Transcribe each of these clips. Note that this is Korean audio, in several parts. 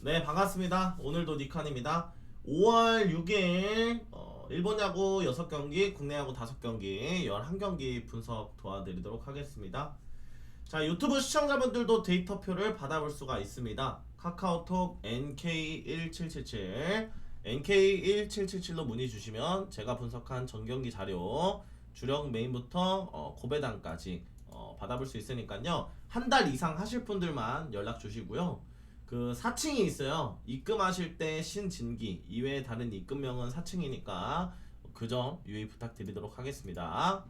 네, 반갑습니다. 오늘도 니칸입니다. 5월 6일 일본 야구 6경기, 국내 야구 5경기, 11경기 분석 도와드리도록 하겠습니다. 자, 유튜브 시청자분들도 데이터표를 받아볼 수가 있습니다. 카카오톡 NK1777 NK1777로 문의 주시면 제가 분석한 전경기 자료 주력 메인부터 고배당까지 받아볼 수 있으니까요. 한 달 이상 하실 분들만 연락 주시고요. 그 4층이 있어요. 입금하실 때 신진기 이외에 다른 입금명은 4층이니까 그 점 유의 부탁드리도록 하겠습니다.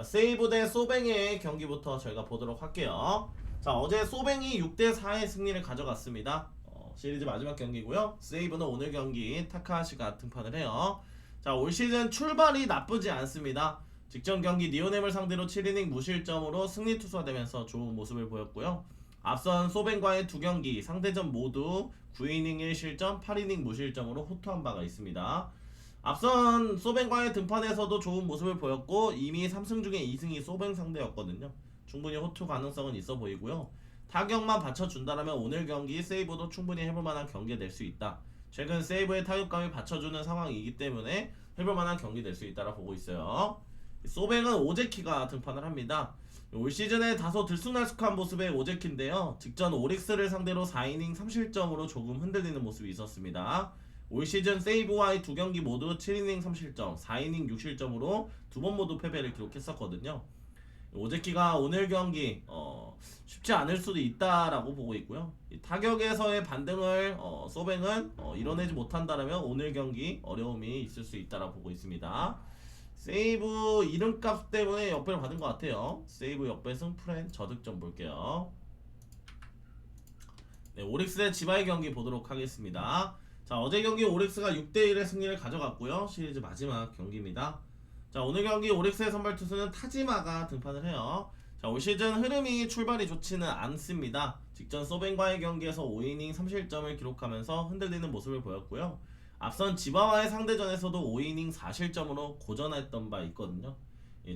세이브 대 소뱅의 경기부터 저희가 보도록 할게요. 자, 어제 소뱅이 6대4의 승리를 가져갔습니다. 시리즈 마지막 경기고요. 세이브는 오늘 경기 타카하시가 등판을 해요. 자, 올 시즌 출발이 나쁘지 않습니다. 직전 경기 니오넴을 상대로 7이닝 무실점으로 승리 투수화되면서 좋은 모습을 보였고요. 앞선 소뱅과의 두 경기 상대전 모두 9이닝 1실점, 8이닝 무실점으로 호투한 바가 있습니다. 앞선 소뱅과의 등판에서도 좋은 모습을 보였고 이미 3승 중에 2승이 소뱅 상대였거든요. 충분히 호투 가능성은 있어 보이고요. 타격만 받쳐준다면 오늘 경기 세이브도 충분히 해볼만한 경기 될 수 있다. 최근 세이브의 타격감이 받쳐주는 상황이기 때문에 해볼만한 경기 될 수 있다라 보고 있어요. 소뱅은 오제키가 등판을 합니다. 올 시즌에 다소 들쑥날쑥한 모습의 오제키인데요. 직전 오릭스를 상대로 4이닝 3실점으로 조금 흔들리는 모습이 있었습니다. 올 시즌 세이브와의 두 경기 모두 7이닝 3실점, 4이닝 6실점으로 두 번 모두 패배를 기록했었거든요. 오제키가 오늘 경기 쉽지 않을 수도 있다라고 보고 있고요. 타격에서의 반등을 소뱅은 이뤄내지 못한다면 오늘 경기 어려움이 있을 수 있다라고 보고 있습니다. 세이브 이름값 때문에 역배를 받은 것 같아요. 세이브 역배승 프렌 저득점 볼게요. 네, 오릭스 대 지바의 경기 보도록 하겠습니다. 자, 어제 경기 오릭스가 6대1의 승리를 가져갔고요. 시리즈 마지막 경기입니다. 자, 오늘 경기 오릭스의 선발 투수는 타지마가 등판을 해요. 자, 올 시즌 흐름이 출발이 좋지는 않습니다. 직전 소뱅과의 경기에서 5이닝 3실점을 기록하면서 흔들리는 모습을 보였고요. 앞선 지바와의 상대전에서도 5이닝 4실점으로 고전했던 바 있거든요.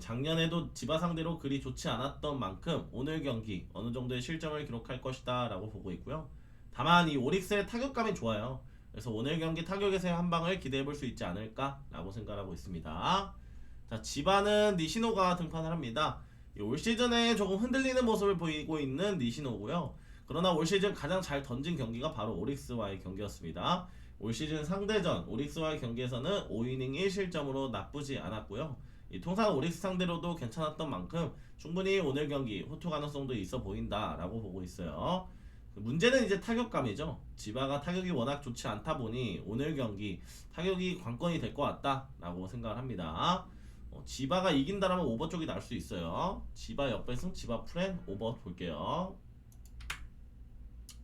작년에도 지바 상대로 그리 좋지 않았던 만큼 오늘 경기 어느 정도의 실점을 기록할 것이다 라고 보고 있고요. 다만 이 오릭스의 타격감이 좋아요. 그래서 오늘 경기 타격에서의 한방을 기대해볼 수 있지 않을까 라고 생각하고 있습니다. 자, 지바는 니시노가 등판을 합니다. 올 시즌에 조금 흔들리는 모습을 보이고 있는 니시노고요. 그러나 올 시즌 가장 잘 던진 경기가 바로 오릭스와의 경기였습니다. 올 시즌 상대전 오릭스와의 경기에서는 5이닝 1실점으로 나쁘지 않았고요. 통상 오릭스 상대로도 괜찮았던 만큼 충분히 오늘 경기 호투 가능성도 있어 보인다라고 보고 있어요. 문제는 이제 타격감이죠. 지바가 타격이 워낙 좋지 않다 보니 오늘 경기 타격이 관건이 될 것 같다라고 생각을 합니다. 지바가 이긴다라면 오버 쪽이 날 수 있어요. 지바 역배승, 지바 프렌 오버 볼게요.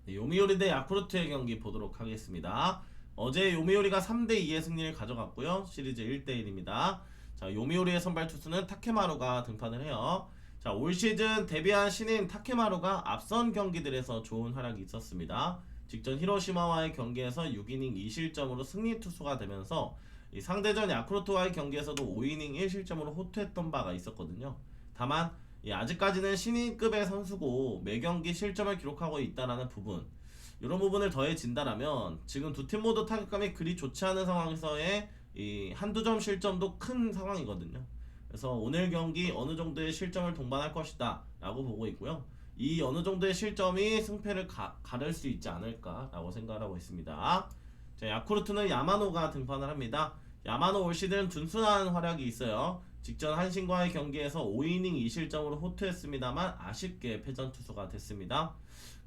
네, 요미우리 대 야쿠르트의 경기 보도록 하겠습니다. 어제 요미우리가 3대2의 승리를 가져갔고요. 시리즈 1대1입니다. 자, 요미우리의 선발 투수는 타케마루가 등판을 해요. 자, 올 시즌 데뷔한 신인 타케마루가 앞선 경기들에서 좋은 활약이 있었습니다. 직전 히로시마와의 경기에서 6이닝 2실점으로 승리 투수가 되면서 이 상대전 야쿠르트와의 경기에서도 5이닝 1실점으로 호투했던 바가 있었거든요. 다만 아직까지는 신인급의 선수고 매경기 실점을 기록하고 있다는 부분, 이런 부분을 더해진다라면 지금 두 팀 모두 타격감이 그리 좋지 않은 상황에서의 이 한두 점 실점도 큰 상황이거든요. 그래서 오늘 경기 어느 정도의 실점을 동반할 것이다 라고 보고 있고요. 이 어느 정도의 실점이 승패를 가를 수 있지 않을까 라고 생각하고 있습니다. 자, 야쿠르트는 야마노가 등판을 합니다. 야마노 올 시즌 둔순한 활약이 있어요. 직전 한신과의 경기에서 5이닝 2실점으로 호투했습니다만 아쉽게 패전 투수가 됐습니다.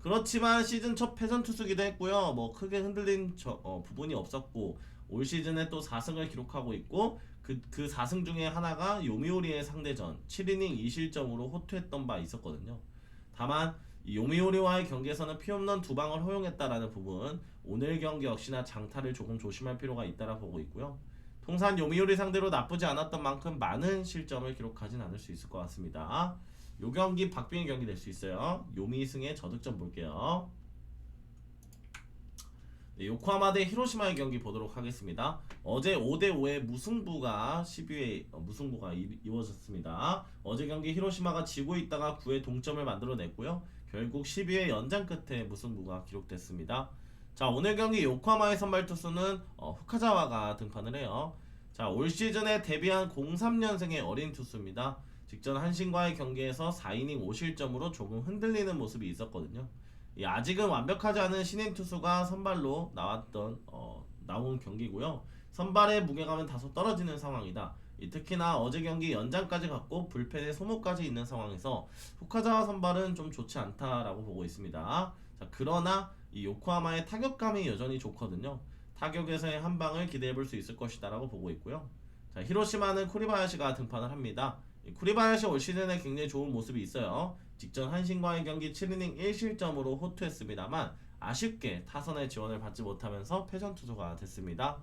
그렇지만 시즌 첫 패전 투수기도 했고요. 뭐 크게 흔들린 부분이 없었고 올 시즌에 또 4승을 기록하고 있고 그 4승 중에 하나가 요미우리의 상대전 7이닝 2실점으로 호투했던 바 있었거든요. 다만 이 요미우리와의 경기에서는 피홈런 2방을 허용했다라는 부분, 오늘 경기 역시나 장타를 조금 조심할 필요가 있다라 보고 있고요. 통산 요미우리 상대로 나쁘지 않았던 만큼 많은 실점을 기록하진 않을 수 있을 것 같습니다. 요 경기 박빙의 경기 될 수 있어요. 요미승의 저득점 볼게요. 네, 요코하마 대 히로시마의 경기 보도록 하겠습니다. 어제 5대5의 무승부가 12회 무승부가 이루어졌습니다. 어제 경기 히로시마가 지고 있다가 9회 동점을 만들어냈고요. 결국 12회 연장 끝에 무승부가 기록됐습니다. 자, 오늘 경기 요코하마의 선발 투수는 후카자와가 등판을 해요. 자, 올 시즌에 데뷔한 03년생의 어린 투수입니다. 직전 한신과의 경기에서 4이닝 5실점으로 조금 흔들리는 모습이 있었거든요. 아직은 완벽하지 않은 신인 투수가 선발로 나온 경기고요. 선발의 무게감은 다소 떨어지는 상황이다. 특히나 어제 경기 연장까지 갔고 불펜에 소모까지 있는 상황에서 후카자와 선발은 좀 좋지 않다라고 보고 있습니다. 자, 그러나 이 요코하마의 타격감이 여전히 좋거든요. 타격에서의 한 방을 기대해 볼 수 있을 것이다 라고 보고 있고요. 자, 히로시마는 쿠리바야시가 등판을 합니다. 쿠리바야시 올 시즌에 굉장히 좋은 모습이 있어요. 직전 한신과의 경기 7이닝 1실점으로 호투했습니다만 아쉽게 타선의 지원을 받지 못하면서 패전 투수가 됐습니다.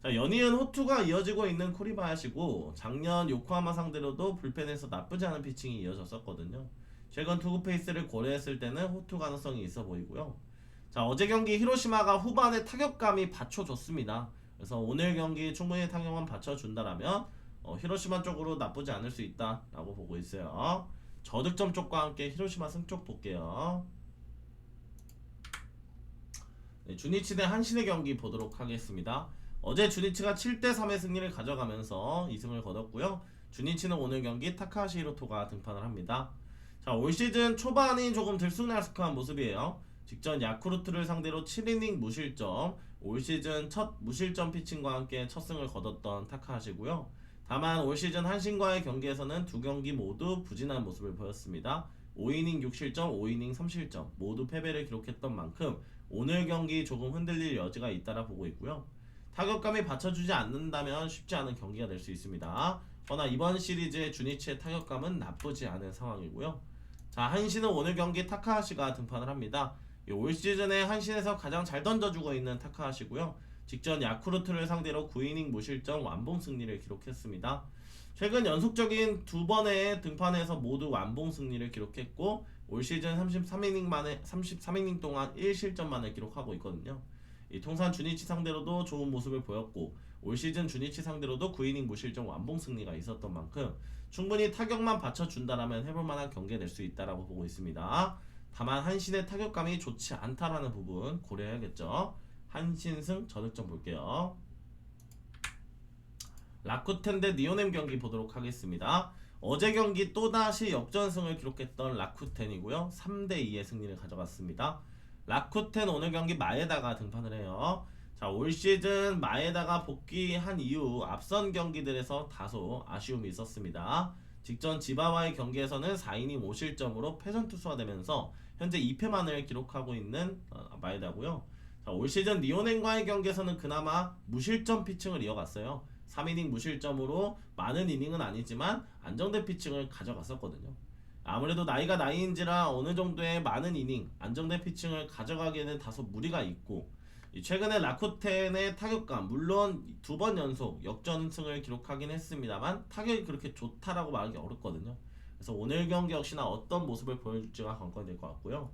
자, 연이은 호투가 이어지고 있는 쿠리바야시고 작년 요코하마 상대로도 불펜에서 나쁘지 않은 피칭이 이어졌었거든요. 최근 투구 페이스를 고려했을 때는 호투 가능성이 있어 보이고요. 자, 어제 경기 히로시마가 후반에 타격감이 받쳐줬습니다. 그래서 오늘 경기 충분히 타격만 받쳐준다라면 히로시마 쪽으로 나쁘지 않을 수 있다라고 보고 있어요. 저득점 쪽과 함께 히로시마 승쪽 볼게요. 네, 주니치 대 한신의 경기 보도록 하겠습니다. 어제 주니치가 7대3의 승리를 가져가면서 2승을 거뒀고요. 주니치는 오늘 경기 타카하시 히로토가 등판을 합니다. 자, 올 시즌 초반이 조금 들쑥날쑥한 모습이에요. 직전 야쿠르트를 상대로 7이닝 무실점, 올 시즌 첫 무실점 피칭과 함께 첫 승을 거뒀던 타카하시고요. 다만 올 시즌 한신과의 경기에서는 두 경기 모두 부진한 모습을 보였습니다. 5이닝 6실점, 5이닝 3실점 모두 패배를 기록했던 만큼 오늘 경기 조금 흔들릴 여지가 있다라 보고 있고요. 타격감이 받쳐주지 않는다면 쉽지 않은 경기가 될 수 있습니다. 그러나 이번 시리즈의 주니치의 타격감은 나쁘지 않은 상황이고요. 자, 한신은 오늘 경기 타카하시가 등판을 합니다. 올 시즌에 한신에서 가장 잘 던져주고 있는 타카하시고요. 직전 야쿠르트를 상대로 9이닝 무실점 완봉 승리를 기록했습니다. 최근 연속적인 두 번의 등판에서 모두 완봉 승리를 기록했고 올 시즌 33이닝 동안 1실점만을 기록하고 있거든요. 통산 주니치 상대로도 좋은 모습을 보였고 올 시즌 주니치 상대로도 9이닝 무실점 완봉 승리가 있었던 만큼 충분히 타격만 받쳐준다라면 해볼만한 경기가 될 수 있다라고 보고 있습니다. 다만 한신의 타격감이 좋지 않다라는 부분 고려해야겠죠. 한신승 저득점 볼게요. 라쿠텐 대 니오넴 경기 보도록 하겠습니다. 어제 경기 또다시 역전승을 기록했던 라쿠텐이고요. 3대2의 승리를 가져갔습니다. 라쿠텐 오늘 경기 마에다가 등판을 해요. 자, 올 시즌 마에다가 복귀한 이후 앞선 경기들에서 다소 아쉬움이 있었습니다. 직전 지바와의 경기에서는 4이닝 5실점으로 패전 투수가 되면서 현재 2패만을 기록하고 있는 마에다고요. 자, 올 시즌 리오넨과의 경기에서는 그나마 무실점 피칭을 이어갔어요. 3이닝 무실점으로 많은 이닝은 아니지만 안정된 피칭을 가져갔었거든요. 아무래도 나이가 나이인지라 어느 정도의 많은 이닝, 안정된 피칭을 가져가기에는 다소 무리가 있고 최근에 라쿠텐의 타격감, 물론 두 번 연속 역전승을 기록하긴 했습니다만 타격이 그렇게 좋다라고 말하기 어렵거든요. 그래서 오늘 경기 역시나 어떤 모습을 보여줄지가 관건이 될 것 같고요.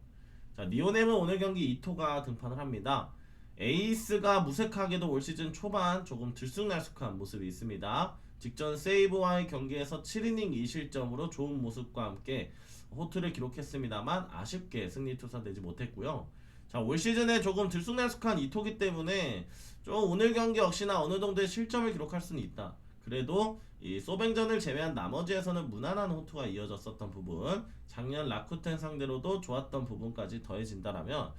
자, 니오넴은 오늘 경기 이토가 등판을 합니다. 에이스가 무색하게도 올 시즌 초반 조금 들쑥날쑥한 모습이 있습니다. 직전 세이브와의 경기에서 7이닝 2실점으로 좋은 모습과 함께 호투를 기록했습니다만 아쉽게 승리 투사되지 못했고요. 자, 올 시즌에 조금 들쑥날쑥한 이토기 때문에 좀 오늘 경기 역시나 어느 정도의 실점을 기록할 수는 있다. 그래도 이 소뱅전을 제외한 나머지에서는 무난한 호투가 이어졌었던 부분, 작년 라쿠텐 상대로도 좋았던 부분까지 더해진다라면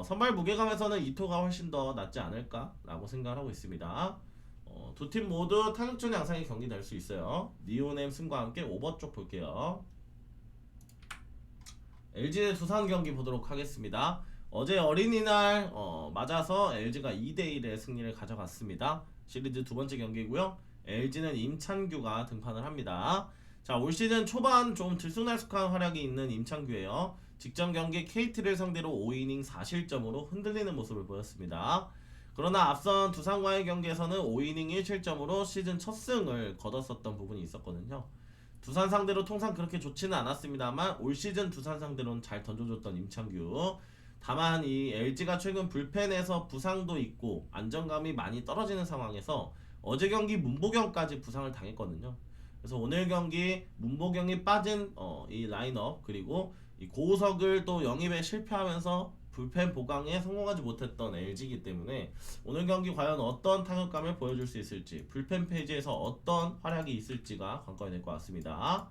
선발 무게감에서는 이토가 훨씬 더 낫지 않을까라고 생각을 하고 있습니다. 두 팀 모두 타격전 양상의 경기 될 수 있어요. 니오넴 승과 함께 오버 쪽 볼게요. LG 대 두산 경기 보도록 하겠습니다. 어제 어린이날 맞아서 LG가 2대1의 승리를 가져갔습니다. 시리즈 두 번째 경기고요. LG는 임찬규가 등판을 합니다. 자, 올 시즌 초반 좀 들쑥날쑥한 활약이 있는 임찬규예요. 직전 경기 KT를 상대로 5이닝 4실점으로 흔들리는 모습을 보였습니다. 그러나 앞선 두산과의 경기에서는 5이닝 1실점으로 시즌 첫 승을 거뒀었던 부분이 있었거든요. 두산 상대로 통상 그렇게 좋지는 않았습니다만 올 시즌 두산 상대로는 잘 던져줬던 임창규. 다만 이 LG가 최근 불펜에서 부상도 있고 안정감이 많이 떨어지는 상황에서 어제 경기 문보경까지 부상을 당했거든요. 그래서 오늘 경기 문보경이 빠진 이 라인업 그리고 이 고우석을 또 영입에 실패하면서 불펜 보강에 성공하지 못했던 LG이기 때문에 오늘 경기 과연 어떤 타격감을 보여줄 수 있을지, 불펜 페이지에서 어떤 활약이 있을지가 관건이 될 것 같습니다.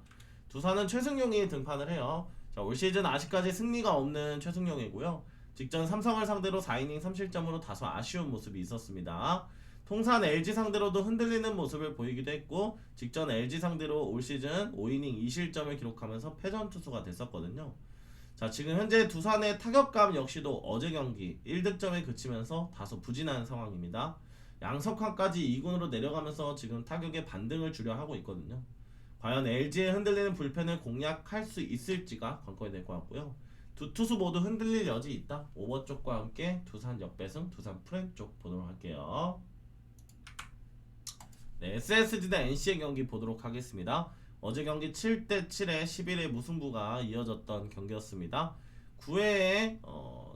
두산은 최승용이 등판을 해요. 자, 올 시즌 아직까지 승리가 없는 최승용이고요. 직전 삼성을 상대로 4이닝 3실점으로 다소 아쉬운 모습이 있었습니다. 통산 LG 상대로도 흔들리는 모습을 보이기도 했고, 직전 LG 상대로 올 시즌 5이닝 2실점을 기록하면서 패전 투수가 됐었거든요. 자, 지금 현재 두산의 타격감 역시도 어제 경기 1득점에 그치면서 다소 부진한 상황입니다. 양석환까지 2군으로 내려가면서 지금 타격의 반등을 주려 하고 있거든요. 과연 LG의 흔들리는 불펜을 공략할 수 있을지가 관건이 될 것 같고요. 두 투수 모두 흔들릴 여지 있다. 오버 쪽과 함께 두산 역배승, 두산 프렌 쪽 보도록 할게요. 네, SSG 대 NC의 경기 보도록 하겠습니다. 어제 경기 7대7의 11회 무승부가 이어졌던 경기였습니다. 9회에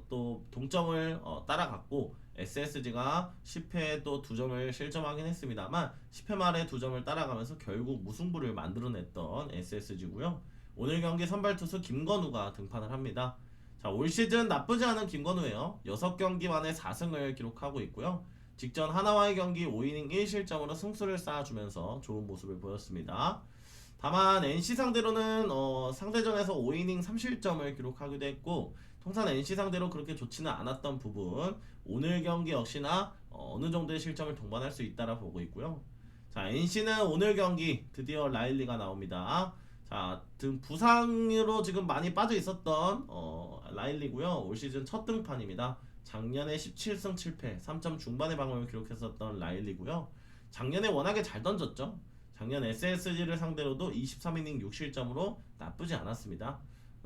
또 동점을 따라갔고 SSG가 10회에 또 2점을 실점하긴 했습니다만 10회 말에 2점을 따라가면서 결국 무승부를 만들어냈던 SSG고요. 오늘 경기 선발 투수 김건우가 등판을 합니다. 자, 올 시즌 나쁘지 않은 김건우예요. 6경기 만에 4승을 기록하고 있고요. 직전 하나와의 경기 5이닝 1실점으로 승수를 쌓아주면서 좋은 모습을 보였습니다. 다만 NC 상대로는 상대전에서 5이닝 3실점을 기록하기도 했고, 통산 NC 상대로 그렇게 좋지는 않았던 부분, 오늘 경기 역시나 어느 정도의 실점을 동반할 수 있다라 보고 있고요. 자, NC는 오늘 경기 드디어 라일리가 나옵니다. 자, 부상으로 지금 많이 빠져 있었던 라일리고요. 올 시즌 첫 등판입니다. 작년에 17승 7패 3점 중반의 방어를 기록했었던 라일리고요. 작년에 워낙에 잘 던졌죠. 작년 SSG를 상대로도 23이닝 6실점으로 나쁘지 않았습니다.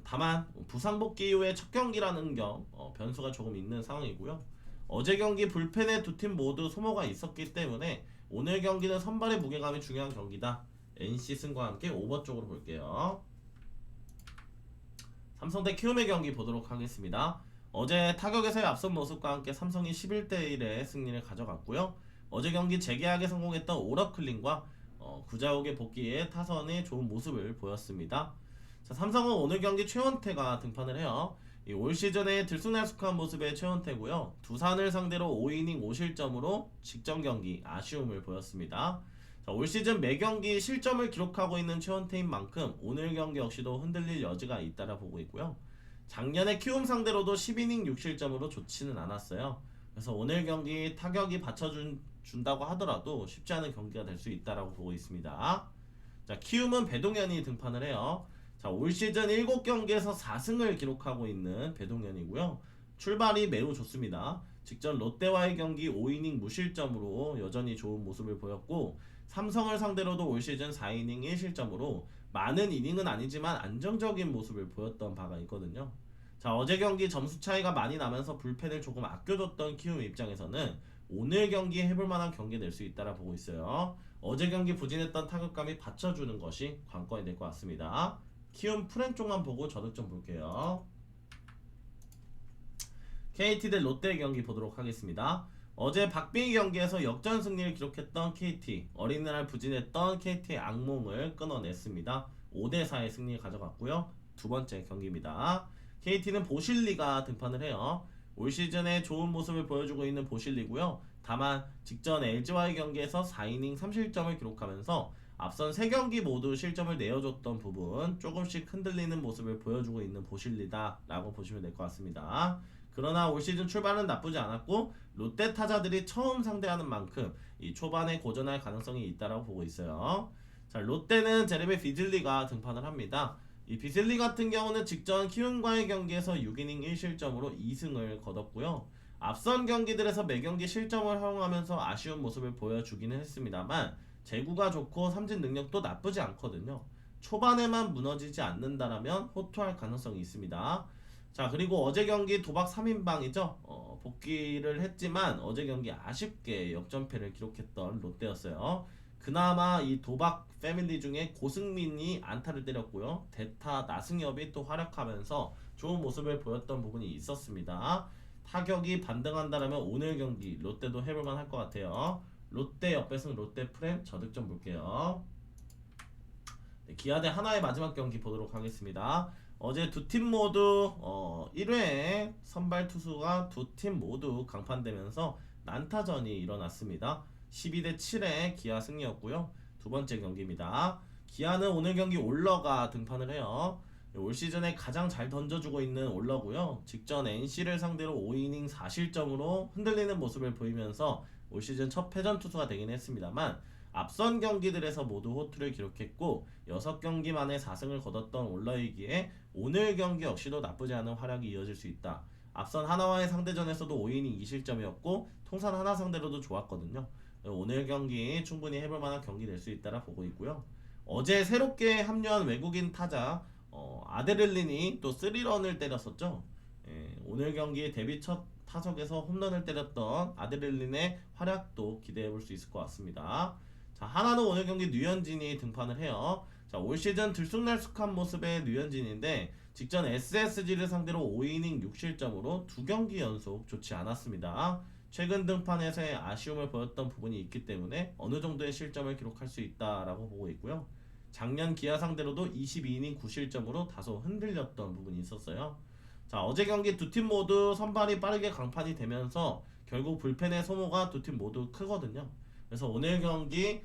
다만 부상 복귀 이후에 첫 경기라는 점 변수가 조금 있는 상황이고요. 어제 경기 불펜의 두 팀 모두 소모가 있었기 때문에 오늘 경기는 선발의 무게감이 중요한 경기다. NC 승과 함께 오버 쪽으로 볼게요. 삼성 대 키움의 경기 보도록 하겠습니다. 어제 타격에서의 앞선 모습과 함께 삼성이 11대1의 승리를 가져갔고요. 어제 경기 재계약에 성공했던 오러클린과 구자욱의 복귀에 타선의 좋은 모습을 보였습니다. 자, 삼성은 오늘 경기 최원태가 등판을 해요. 올 시즌에 들쑥날쑥한 모습의 최원태고요. 두산을 상대로 5이닝 5실점으로 직전 경기 아쉬움을 보였습니다. 자, 올 시즌 매 경기 실점을 기록하고 있는 최원태인 만큼 오늘 경기 역시도 흔들릴 여지가 있다라 보고 있고요. 작년에 키움 상대로도 10이닝 6실점으로 좋지는 않았어요. 그래서 오늘 경기 타격이 받쳐준다고 하더라도 쉽지 않은 경기가 될 수 있다라고 보고 있습니다. 자, 키움은 배동현이 등판을 해요. 자, 올 시즌 7경기에서 4승을 기록하고 있는 배동현이고요. 출발이 매우 좋습니다. 직전 롯데와의 경기 5이닝 무실점으로 여전히 좋은 모습을 보였고, 삼성을 상대로도 올 시즌 4이닝 1실점으로 많은 이닝은 아니지만 안정적인 모습을 보였던 바가 있거든요. 자, 어제 경기 점수 차이가 많이 나면서 불펜을 조금 아껴줬던 키움 입장에서는 오늘 경기 해볼 만한 경기 낼 수 있다라 보고 있어요. 어제 경기 부진했던 타격감이 받쳐주는 것이 관건이 될 것 같습니다. 키움 프렌 쪽만 보고 저득점 볼게요. KT 대 롯데 경기 보도록 하겠습니다. 어제 박빙의 경기에서 역전 승리를 기록했던 KT, 어린날 부진했던 KT의 악몽을 끊어냈습니다. 5대4의 승리를 가져갔고요. 두 번째 경기입니다. KT는 보실리가 등판을 해요. 올 시즌에 좋은 모습을 보여주고 있는 보실리고요. 다만 직전 LG와의 경기에서 4이닝 3실점을 기록하면서 앞선 3경기 모두 실점을 내어줬던 부분 조금씩 흔들리는 모습을 보여주고 있는 보실리다 라고 보시면 될 것 같습니다. 그러나 올 시즌 출발은 나쁘지 않았고 롯데 타자들이 처음 상대하는 만큼 이 초반에 고전할 가능성이 있다고 보고 있어요. 자, 롯데는 제레미 비즐리가 등판을 합니다. 이 비즐리 같은 경우는 직전 키움과의 경기에서 6이닝 1실점으로 2승을 거뒀고요. 앞선 경기들에서 매경기 실점을 허용하면서 아쉬운 모습을 보여주기는 했습니다만 제구가 좋고 삼진 능력도 나쁘지 않거든요. 초반에만 무너지지 않는다라면 호투할 가능성이 있습니다. 자, 그리고 어제 경기 도박 3인방이죠. 복귀를 했지만 어제 경기 아쉽게 역전패를 기록했던 롯데였어요. 그나마 이 도박 패밀리 중에 고승민이 안타를 때렸고요. 대타 나승엽이 또 활약하면서 좋은 모습을 보였던 부분이 있었습니다. 타격이 반등한다라면 오늘 경기 롯데도 해볼만 할 것 같아요. 롯데 역배승 롯데 프렘 저득점 볼게요. 네, 기아 대 하나의 마지막 경기 보도록 하겠습니다. 어제 두 팀 모두 1회에 선발 투수가 두 팀 모두 강판되면서 난타전이 일어났습니다. 12대 7의 기아 승리였고요. 두 번째 경기입니다. 기아는 오늘 경기 올러가 등판을 해요. 올 시즌에 가장 잘 던져주고 있는 올러고요. 직전 NC를 상대로 5이닝 4실점으로 흔들리는 모습을 보이면서 올 시즌 첫 패전 투수가 되긴 했습니다만 앞선 경기들에서 모두 호투를 기록했고 6경기 만에 4승을 거뒀던 올러이기에 오늘 경기 역시도 나쁘지 않은 활약이 이어질 수 있다. 앞선 하나와의 상대전에서도 5이닝 2실점이었고 통산 하나 상대로도 좋았거든요. 오늘 경기 충분히 해볼 만한 경기 될 수 있다라 보고 있고요. 어제 새롭게 합류한 외국인 타자 아데를린이 또 3런을 때렸었죠. 오늘 경기 데뷔 첫 타석에서 홈런을 때렸던 아데를린의 활약도 기대해 볼 수 있을 것 같습니다. 자, 하나는 오늘 경기 류현진이 등판을 해요. 자, 올 시즌 들쑥날쑥한 모습의 류현진인데 직전 SSG를 상대로 5이닝 6실점으로 두 경기 연속 좋지 않았습니다. 최근 등판에서의 아쉬움을 보였던 부분이 있기 때문에 어느 정도의 실점을 기록할 수 있다라고 보고 있고요. 작년 기아 상대로도 22이닝 9실점으로 다소 흔들렸던 부분이 있었어요. 자, 어제 경기 두 팀 모두 선발이 빠르게 강판이 되면서 결국 불펜의 소모가 두 팀 모두 크거든요. 그래서 오늘 경기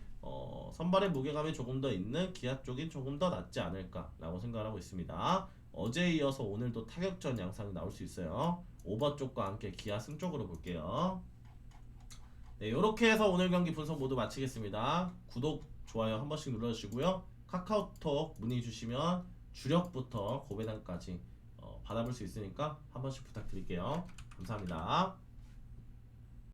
선발의 무게감이 조금 더 있는 기아 쪽이 조금 더 낫지 않을까라고 생각하고 있습니다. 어제에 이어서 오늘도 타격전 양상이 나올 수 있어요. 오버 쪽과 함께 기아 승 쪽으로 볼게요. 네, 이렇게 해서 오늘 경기 분석 모두 마치겠습니다. 구독, 좋아요 한 번씩 눌러주시고요. 카카오톡 문의 주시면 주력부터 고배당까지 받아볼 수 있으니까 한 번씩 부탁드릴게요. 감사합니다.